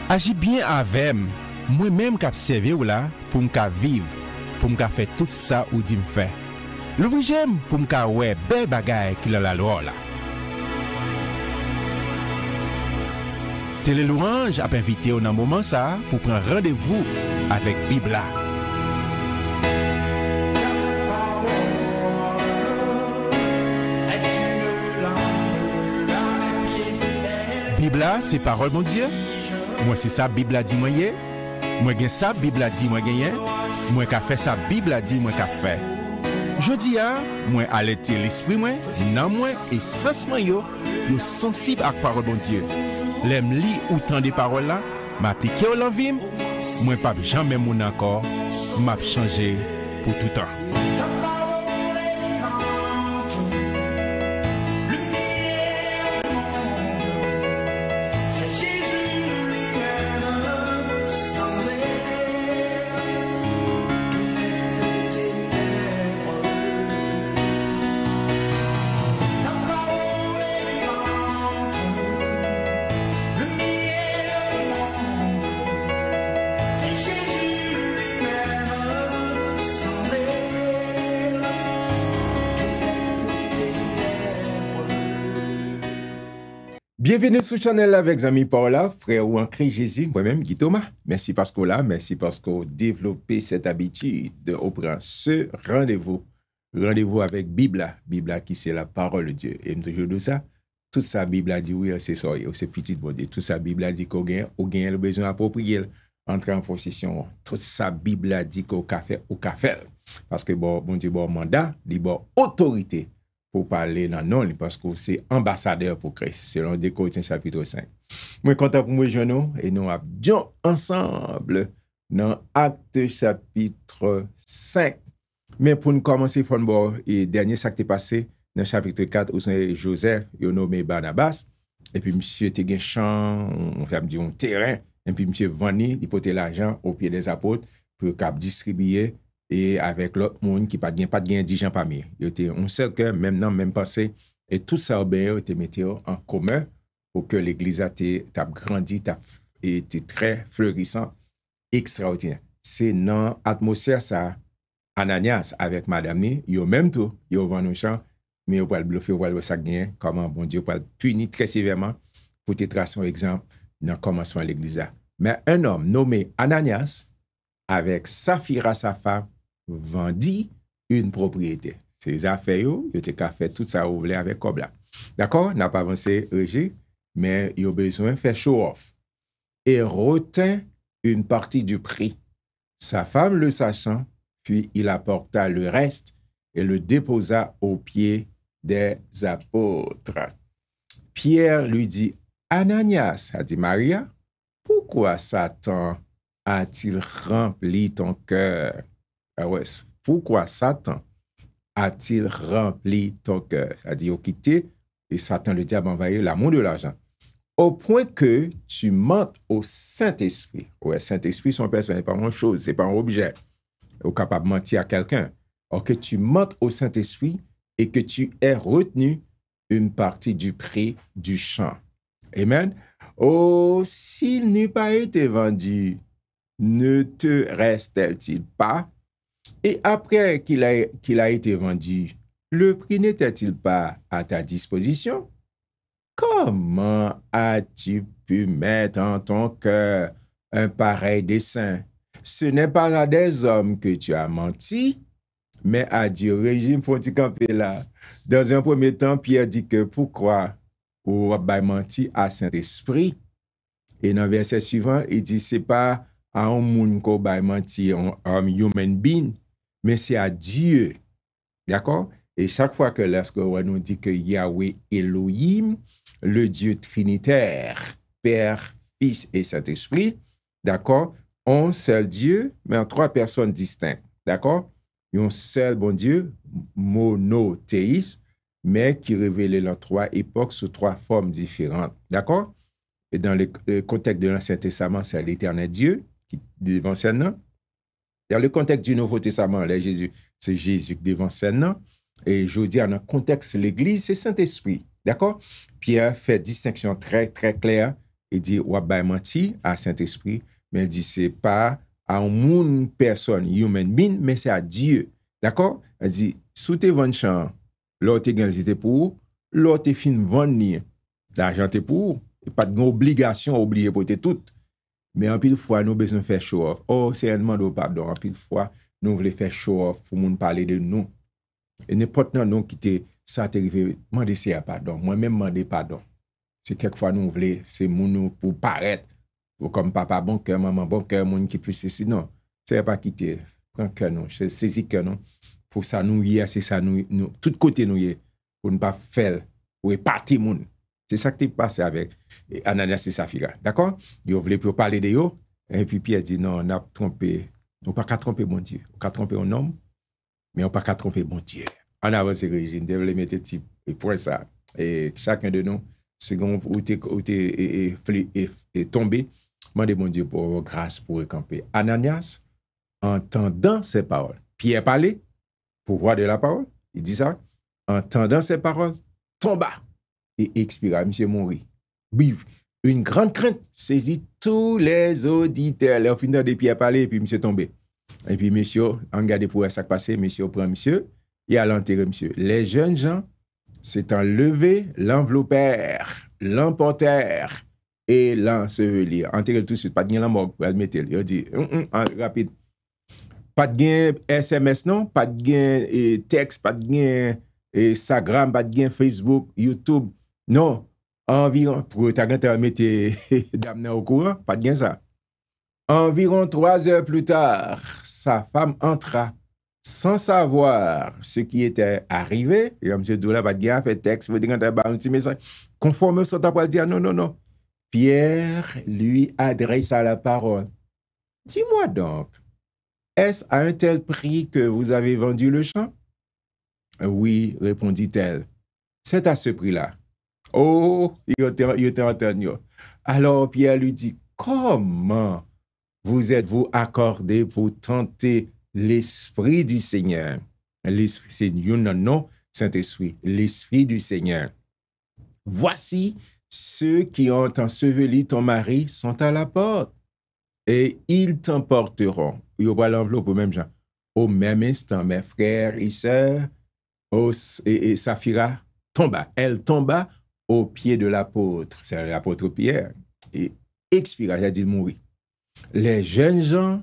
Agis bien avec moi-même qui observe ou là pour me vivre, pour me faire tout ça ou dit me faire. L'ouvre j'aime pour me ouais belle bagaille qui la loi là. Télé Louange a invité au moment ça pour prendre rendez-vous avec Bibla. Bibla, c'est parole mon Dieu. Moi c'est ça Bible a dit moi yé. Moi gen ça Bible a dit moi gagné. Moi qu'a fait ça Bible a dit moi qu'a fait. Je dis à moi alerter l'esprit moi, nan moi et sens moi yo sensible à parole mon Dieu. L'aime li ou tant de paroles là, m'appliquer au l'envie, moi pas jamais mon encore, m'a changé pour tout temps. Bienvenue sur le channel avec Amis Paula, frère ou en Christ Jésus, moi-même Guy Thomas. Merci parce qu'on là, merci parce qu'on développé cette habitude de prendre ce rendez-vous avec Bibla. Bibla qui c'est la parole de Dieu. Et toujours de ça, toute sa Bible a dit oui, c'est ça, c'est petit bon Dieu. Toute sa Bible a dit qu'on gagne le besoin approprié, entrer en possession. Toute sa Bible a dit qu'on fait ou qu'a fait. Parce que bon Dieu, bon mandat, bon autorité. Pour parler dans non parce que c'est ambassadeur pour Christ selon 2 Corinthiens chapitre 5. Moi content pour moi journaux et nous abdions ensemble dans Acte chapitre 5. Mais pour nous commencer fond et dernier ça qui est passé dans chapitre 4 où c'est Joseph il nommé Barnabas et puis monsieur était un champ on va dire un terrain et puis monsieur venu il portait l'argent au pied des apôtres pour cap distribuer et avec l'autre monde qui pas de indigent parmi. Il était un seul cœur, même non, même passé. Et tout ça, ben, était mis en commun pour que l'église a grandi, été très florissant, extraordinaire. C'est dans l'atmosphère, ça, Ananias avec madame ni, yo même tout, yo vend nos champs, mais yo va le bluffer, va le sagner, comment bon Dieu va le punir très sévèrement pour te tracer un exemple dans le commencement de l'église. Mais un homme nommé Ananias, avec Saphira, sa femme, vendit une propriété. Ces affaires, il était qu'à faire tout ça ouvert avec Kobla. D'accord? N'a pas avancé, mais il a besoin de faire show-off. Et retint une partie du prix. Sa femme le sachant, puis il apporta le reste et le déposa aux pieds des apôtres. Pierre lui dit, Ananias, a dit Maria, pourquoi Satan a-t-il rempli ton cœur? Ah ouais, pourquoi Satan a-t-il rempli ton cœur? C'est-à-dire, au quitté, et Satan, le diable, envahit l'amour de l'argent. Au point que tu mentes au Saint-Esprit. Ouais, Saint-Esprit, son personne, c'est pas une chose, c'est pas un objet. Ou capable de mentir à quelqu'un. Or que tu mentes au Saint-Esprit et que tu aies retenu une partie du prix du champ. Amen. Oh, s'il n'eût pas été vendu, ne te reste-t-il pas? Et après qu'il a été vendu, le prix n'était-il pas à ta disposition? Comment as-tu pu mettre en ton cœur un pareil dessein? Ce n'est pas à des hommes que tu as menti, mais à Dieu. Régime, faut-il camper là? Dans un premier temps, Pierre dit que pourquoi ou a menti à Saint-Esprit? Et dans le verset suivant, il dit c'est pas à un monde qu'on va mentir, un human being, mais c'est à Dieu. D'accord? Et chaque fois que lorsque on nous dit que Yahweh Elohim, le Dieu trinitaire, Père, Fils et Saint-Esprit, d'accord? Un seul Dieu, mais en 3 personnes distinctes. D'accord? Un seul bon Dieu, monothéiste, mais qui révélait dans 3 époques sous 3 formes différentes. D'accord? Et dans le contexte de l'Ancien Testament, c'est l'Éternel Dieu qui devant ses noms. Dans le contexte du Nouveau Testament, là, Jésus, c'est Jésus devant ses noms. Et je veux dire, dans le contexte de l'Église, c'est Saint-Esprit. D'accord? Pierre fait distinction très, très claire Il dit, ou ba menti à Saint-Esprit, mais il dit, c'est pas à une personne, human being, mais c'est à Dieu. D'accord? Il dit, sous tes 20 champs, l'autre est pour, l'autre est fin vendre, l'argent est pour, et pas d'obligation obligée pour tout. Mais en pile fois, nous besoin faire show off. Oh, c'est un demande au pardon. En pile fois, nous voulons faire show off pour nous parler de nous. Et n'importe nous qui te ça t'arrive, demander c'est pardon. Moi-même demander pardon. C'est quelquefois nous voulons, c'est nous pour paraître. Ou comme papa bon cœur, maman bon cœur, monde qui peut ceci. Non, c'est pas quitter. Prends cœur non, c'est saisir cœur non. Pour ça nous y c'est ça nous tout côté nous y pour ne pas faire pour éparter monde. C'est ça qui t'est passé avec Ananias et Saphira. D'accord? Ils voulaient pour parler de eux. Et puis Pierre dit non, on a trompé. On n'a pas tromper bon Dieu. On a trompé un homme, mais on n'a pas tromper bon Dieu. En avance, Régine, je vais mettre type et pour ça. Et chacun de nous, second où tu es tombé, demandez bon Dieu pour grâce pour recamper. Ananias, entendant ces paroles, Pierre parlait, pouvoir de la parole, il dit ça, entendant ces paroles, tomba et expira. Monsieur mourit. Oui, une grande crainte saisit tous les auditeurs. Leur fin de Pierre parler et puis monsieur tombé. Et puis monsieur, en regardez pour ça passé, monsieur prend monsieur et à l'enterrer monsieur. Les jeunes gens s'étant levés, l'enveloppèrent, l'emportèrent et l'ensevelirent. Enterrez tout de suite, pas de gain la mort, admettez-le. Il dit, rapide. Pas de gain SMS non, pas de gain texte, pas de gain Instagram, pas de gain Facebook, YouTube. Non, environ, pour ta grand mettre dame au courant, pas de gain ça. Environ 3 heures plus tard, sa femme entra sans savoir ce qui était arrivé. Et M. Doula, pas de gain, fait texte, vous dites un petit message. Conforme ça, t'as pas dire non. Pierre lui adressa la parole. Dis-moi donc, est-ce à un tel prix que vous avez vendu le champ? Oui, répondit-elle. C'est à ce prix-là. Oh, il était entendu. Alors Pierre lui dit, comment vous êtes-vous accordé pour tenter l'Esprit du Seigneur? L'Esprit, c'est non, Saint-Esprit, l'Esprit du Seigneur. Voici ceux qui ont enseveli ton mari sont à la porte et ils t'emporteront. Il y aura l'enveloppe au même genre. Au même instant, mes frères et sœurs, et Saphira tomba. Elle tomba au pied de l'apôtre. C'est l'apôtre Pierre. Et expira, c'est-à-dire mourir. Les jeunes gens,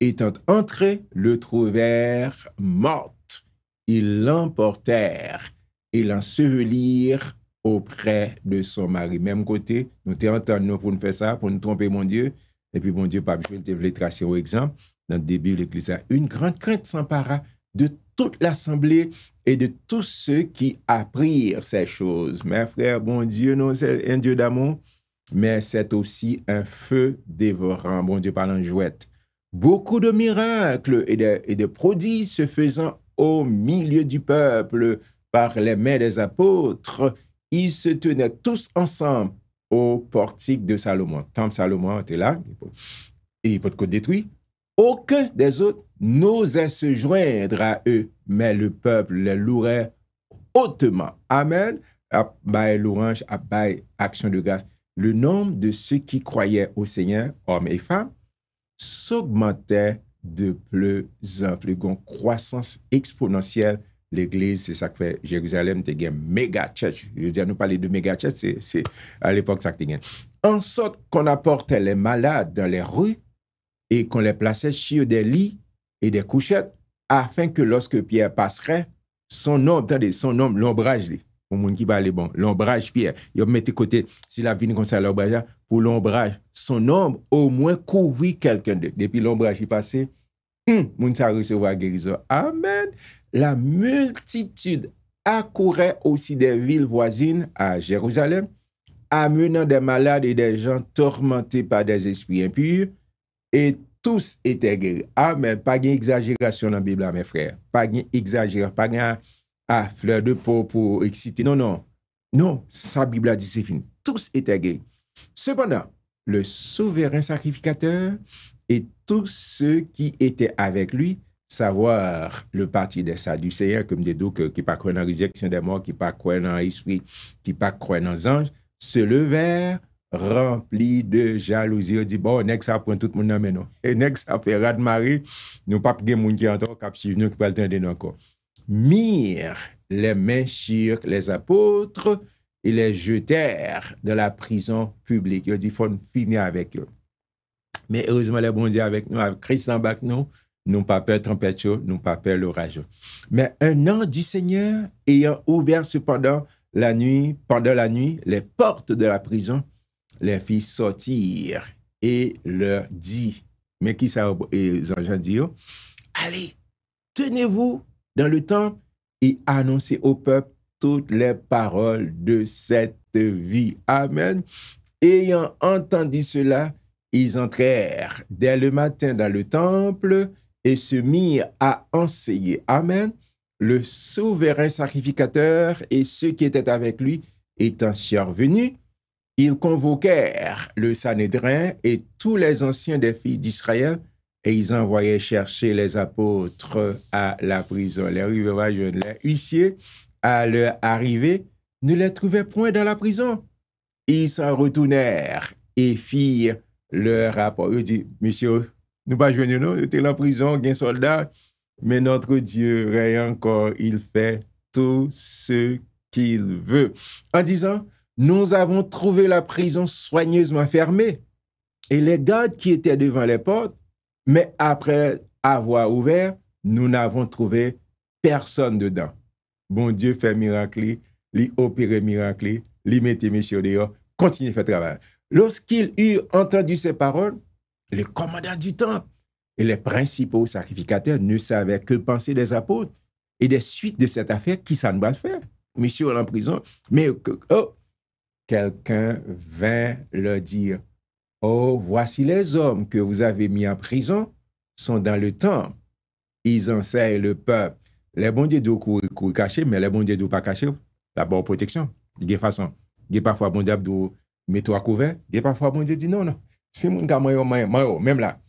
étant entrés, le trouvèrent morte. Ils l'emportèrent et l'ensevelirent auprès de son mari. Même côté, nous t'entendons pour nous faire ça, pour nous tromper mon Dieu. Et puis, mon Dieu, pas besoin de tracer au exemple. Dans le début de l'Église, une grande crainte s'empara de toute l'assemblée et de tous ceux qui apprirent ces choses. Mes frères, bon Dieu, non, c'est un Dieu d'amour, mais c'est aussi un feu dévorant. Bon Dieu parle en jouette. Beaucoup de miracles et de prodiges se faisant au milieu du peuple par les mains des apôtres. Ils se tenaient tous ensemble au portique de Salomon. Tant Salomon était là, et il peut être détruit. Aucun des autres n'osait se joindre à eux, mais le peuple les louerait hautement. Amen. Abaye louange, abaye action de grâce. Le nombre de ceux qui croyaient au Seigneur, hommes et femmes, s'augmentait de plus en plus. Une croissance exponentielle. L'Église, c'est ça que fait Jérusalem, c'est une méga church. Je veux dire, nous parler de méga church, c'est à l'époque ça que c'est. En sorte qu'on apportait les malades dans les rues et qu'on les plaçait sur des lits et des couchettes, afin que lorsque Pierre passerait, son ombre, attendez, son ombre, l'ombrage, pour le monde qui parle bon, l'ombrage Pierre, il mettait côté, si la vie comme ça, l'ombrage, pour l'ombrage, son ombre au moins couvrit quelqu'un d'autre. Depuis l'ombrage est passé, moun sa recevoir guérison. Amen. La multitude accourait aussi des villes voisines à Jérusalem, amenant des malades et des gens tourmentés par des esprits impurs, et tous étaient guéris. Amen. Pas d'exagération dans la Bible, mes frères. Pas d'exagération, pas de fleur de peau pour exciter. Non. Non, sa Bible a dit c'est fini. Tous étaient guéris. Cependant, le souverain sacrificateur et tous ceux qui étaient avec lui, savoir le parti des Sadducéens, comme des deux qui ne pas croient dans la résurrection des morts, qui ne pas croient dans l'esprit, qui ne pas croient dans les anges, se levèrent, rempli de jalousie. Il dit, bon, nèg ça prend tout le monde dans mais non. Et nèg ça fait rat de marée, nous pas de monde qui entend, cap suivre nous qui pas le temps de encore. Mirent les mains sur les apôtres et les jetèrent de la prison publique. Il dit, faut finir avec eux. Mais heureusement, les bons dieux avec nous, avec Christ en bas nous, nous pas peur tempête, nous pas peur l'orage. Mais un ange du Seigneur ayant ouvert cependant la nuit, pendant la nuit, les portes de la prison, les fit sortir et leur dit, mais qui ça, les anges disent, allez, tenez-vous dans le temple et annoncez au peuple toutes les paroles de cette vie. Amen. Ayant entendu cela, ils entrèrent dès le matin dans le temple et se mirent à enseigner. Amen. Le souverain sacrificateur et ceux qui étaient avec lui étant survenus, ils convoquèrent le Sanhédrin et tous les anciens des filles d'Israël et ils envoyaient chercher les apôtres à la prison. Les riverains jeunes, les huissiers, à leur arrivée, ne les trouvaient point dans la prison. Ils s'en retournèrent et firent leur rapport. Ils disent, monsieur, nous pas joindre nous, nous étions en prison, un soldat, mais notre Dieu règne encore, il fait tout ce qu'il veut. En disant, nous avons trouvé la prison soigneusement fermée et les gardes qui étaient devant les portes, mais après avoir ouvert, nous n'avons trouvé personne dedans. Bon Dieu fait miracle, lui opérer miracle, lui mettre monsieur dehors, continue à faire travail. Lorsqu'il eut entendu ces paroles, le commandant du temple et les principaux sacrificateurs ne savaient que penser des apôtres et des suites de cette affaire qui s'en va faire. Monsieur est en prison, mais quelqu'un vint leur dire, oh, voici les hommes que vous avez mis en prison sont dans le temple. Ils enseignent le peuple. Les bons dieux doivent courir cachés, mais les bons dieux doivent pas cacher. D'abord, protection. Il y a façon. Il y a parfois bon dieu doivent mettre à couvert. Il y a parfois bon dieu dit non, non. C'est mon gars, même là.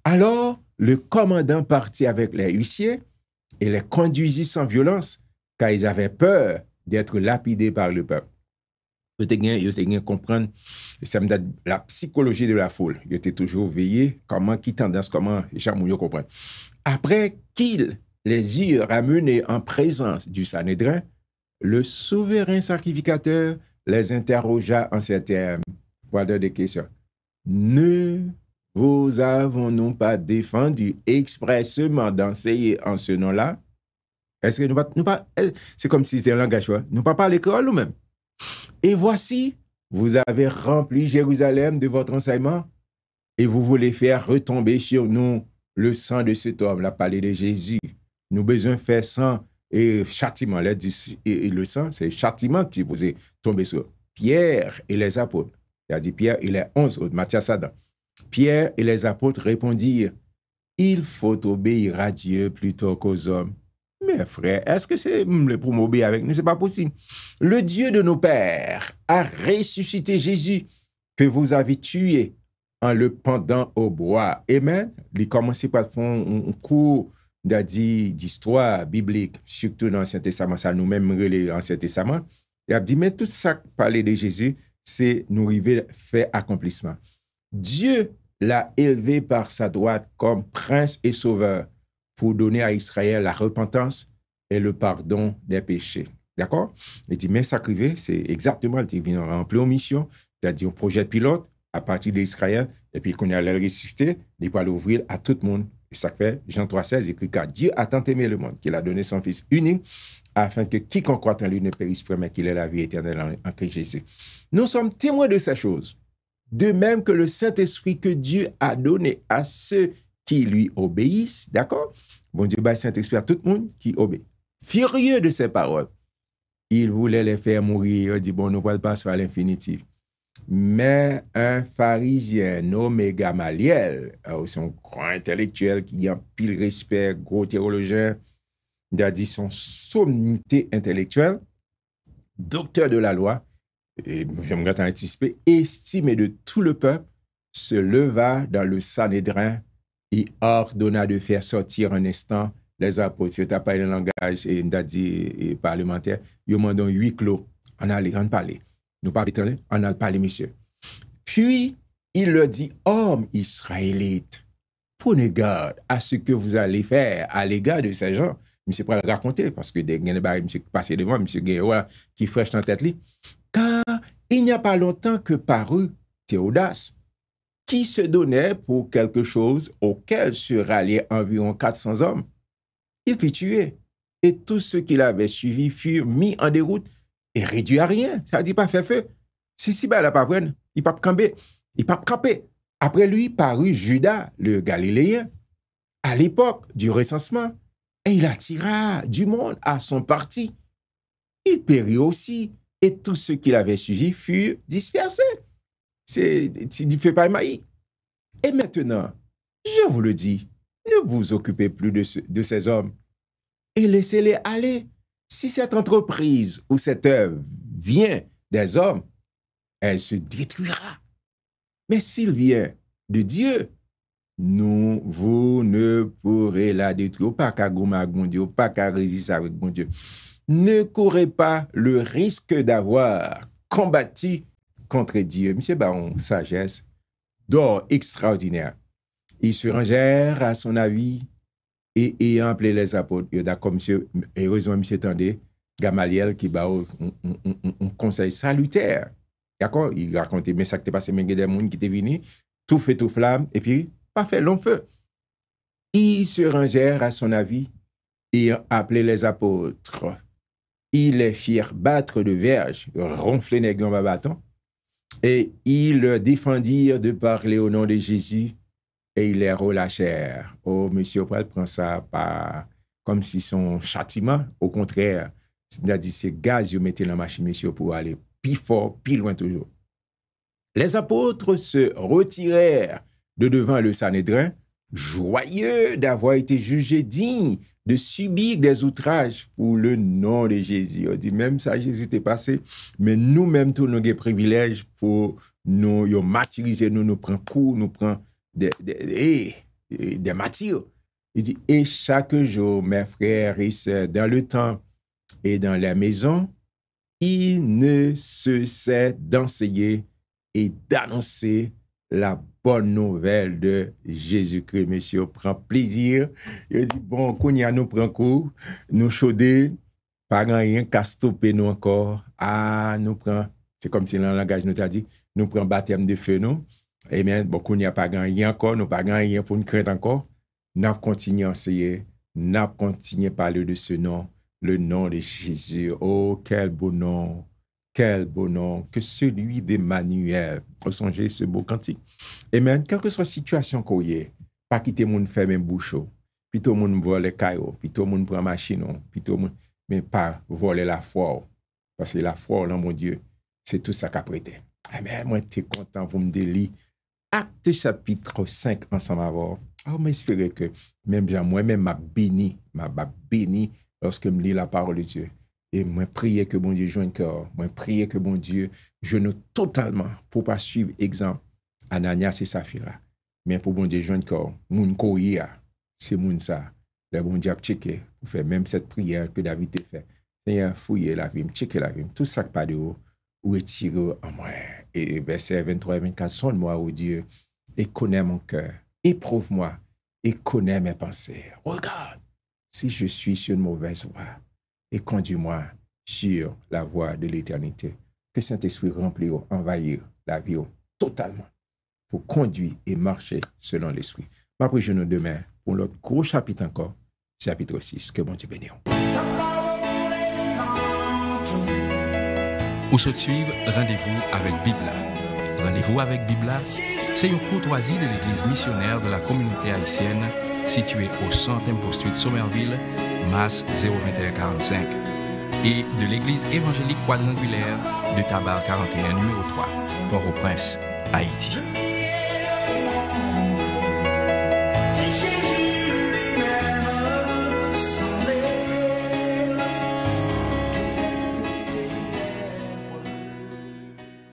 Alors, le commandant partit avec les huissiers et les conduisit sans violence, car ils avaient peur d'être lapidés par le peuple. Ils étaient comprendre la psychologie de la foule. Ils étaient toujours veillés, comment qui tendance, comment les gens comprennent. Après qu'ils les eurent ramenés en présence du Sanhédrin, le souverain sacrificateur les interrogea en ces termes. Voilà des questions. Ne vous avons-nous pas défendu expressément d'enseigner en ce nom-là? Est-ce que nous pas c'est comme si c'était un langage, nous pas parler l'école nous-mêmes. Et voici, vous avez rempli Jérusalem de votre enseignement et vous voulez faire retomber sur nous le sang de cet homme, la parler de Jésus. Nous besoin faire sang et châtiment. Et le sang, c'est châtiment qui vous est tombé sur Pierre et les apôtres. Il a dit Pierre et les 11 autres, Matthias Adam. Pierre et les apôtres répondirent, il faut obéir à Dieu plutôt qu'aux hommes. Mais frère, est-ce que c'est pour m'obéir avec nous? C'est pas possible. Le Dieu de nos pères a ressuscité Jésus que vous avez tué en le pendant au bois. Amen. Il commence par faire un cours d'histoire biblique, surtout dans l'Ancien Testament, ça nous-mêmes relève l'Ancien Testament. Il a dit, mais tout ça parler de Jésus, c'est nous arriver fait accomplissement. Dieu l'a élevé par sa droite comme prince et sauveur pour donner à Israël la repentance et le pardon des péchés. D'accord? Il dit, mais ça arrivé, c'est exactement, il vient remplir une mission, c'est-à-dire un projet pilote à partir d'Israël, et puis qu'on allait le ressusciter, il va l'ouvrir à tout le monde. Et ça fait Jean 3,16 écrit car Dieu a tant aimé le monde qu'il a donné son Fils unique afin que quiconque croit en lui ne périsse point, mais qu'il ait la vie éternelle en Christ Jésus. Nous sommes témoins de ces choses. De même que le Saint-Esprit que Dieu a donné à ceux qui lui obéissent, d'accord? Bon Dieu, le Saint-Esprit à tout le monde qui obéit. Furieux de ces paroles, il voulait les faire mourir. Il dit, bon, nous ne pouvons pas se faire l'infinitif. Mais un pharisien nommé Gamaliel, c'est un grand intellectuel qui a pile respect, gros théologien, il a dit son sommité intellectuelle, docteur de la loi, et j'aimerais anticiper, estimé de tout le peuple, se leva dans le Sanhédrin et ordonna de faire sortir un instant les apôtres. Si tu n'as pas le langage et parlementaire, ils demandent 8 clos. On a parlé. Nous parlons, on a parlé, monsieur. Puis, il leur dit, hommes israélites, prenez garde à ce que vous allez faire à l'égard de ces gens. Monsieur pas le raconter parce que des gens monsieur passé devant, monsieur Guéroua qui fraîche dans tête li. Car il n'y a pas longtemps que parut Théodas, qui se donnait pour quelque chose auquel se ralliaient environ 400 hommes. Il fut tué, et tous ceux qui l'avaient suivi furent mis en déroute et réduits à rien. Ça dit pas fait feu. Si ben, elle n'a pas pris, il pas camper. Il pas camper. Après lui parut Judas, le Galiléen, à l'époque du recensement, et il attira du monde à son parti. Il périt aussi, et tous ceux qui l'avaient suivi furent dispersés. Tu ne fais pas maïs. Et maintenant, je vous le dis, ne vous occupez plus de ces hommes et laissez-les aller. Si cette entreprise ou cette œuvre vient des hommes, elle se détruira. Mais s'il vient de Dieu, vous ne pourrez la détruire. Pas qu'à gommer avec mon Dieu, pas qu'à résister avec mon Dieu. Ne courez pas le risque d'avoir combattu contre Dieu. Monsieur Baron, sagesse d'or extraordinaire. Ils se rangèrent à son avis et ayant appelé les apôtres, d'accord, monsieur, heureusement, monsieur Tandé, Gamaliel qui bat un conseil salutaire. D'accord? Il racontait, mais ça qui t'est passé, mais il y a des gens qui étaient venus, tout fait, tout flamme, et puis, pas fait long feu. Ils se rangèrent à son avis et appelé les apôtres. Ils les firent battre de verges, ronfler les gants à bâton, et ils leur défendirent de parler au nom de Jésus, et ils les relâchèrent. Oh, monsieur Paul prend ça pas comme si son châtiment, au contraire, c'est-à-dire c'est gaz, ils mettaient dans la machine, monsieur, pour aller plus fort, plus loin toujours. Les apôtres se retirèrent de devant le Sanhédrin, joyeux d'avoir été jugés dignes de subir des outrages pour le nom de Jésus. On dit même ça, Jésus était passé, mais nous-mêmes, tous nos privilèges pour nous martyriser, nous prenons cours, nous prenons des matières. Il dit, et chaque jour, mes frères et sœurs, dans le temps et dans la maison, il ne cessait d'enseigner et d'annoncer la bonne nouvelle de Jésus-Christ. Monsieur prend plaisir. Il dit, bon, qu'on y a nous prend coup, nous chauder, pas rien qu'à stopper nous encore. Ah, nous prend, c'est comme si dans le langage nous t'a dit, nous prend baptême de feu, nous. Eh bien, bon, qu'on n'y a pas rien encore, nous pas rien pour nous craindre encore. Nous continuons à enseigner, nous continuons à parler de ce nom, le nom de Jésus. Oh, quel beau nom! Quel beau nom que celui d'Emmanuel. Vous songez ce beau cantique. Amen. Quelle que soit la situation qu'on y est, pas quitter mon faire même bouchon, puis tout le monde vole les cailloux, puis tout le monde prend machine, puis tout le monde, mais pas voler la foi. Parce que la foi, là, mon Dieu, c'est tout ça qu'a prêté. Amen. Moi, je suis content pour me délire. Acte chapitre 5 ensemble avant. Oh, mais j'espère que même moi-même, m'a béni lorsque je me lis la parole de Dieu. Et moi, prier que bon Dieu joigne cœur. Moi, prier que bon Dieu jeûne totalement pour pas suivre exemple Ananias et Saphira. Mais pour bon Dieu joigne cœur, moun koya, c'est moun ça. Le bon Dieu a checké pour faire même cette prière que David a fait. Seigneur, fouiller la vie, checker la vie. Tout ça qui pas de haut, ou retire en moi. Et verset 23 et 24, sonne-moi, ô Dieu, et connais mon cœur. Éprouve-moi et connais mes pensées. Regarde si je suis sur une mauvaise voie. Et conduis-moi sur la voie de l'éternité. Que Saint-Esprit remplisse, envahir la vie totalement pour conduire et marcher selon l'Esprit. Ma prière nous demain pour l'autre gros chapitre encore, chapitre 6. Que bon Dieu bénisse. Pour se suivre, rendez-vous avec Bibla. Rendez-vous avec Bibla, c'est une courtoisie de l'Église missionnaire de la communauté haïtienne située au 100e Post Somerville, Masse 02145, et de l'Église évangélique quadrangulaire de Tabar 41, numéro 3, Port-au-Prince, Haïti.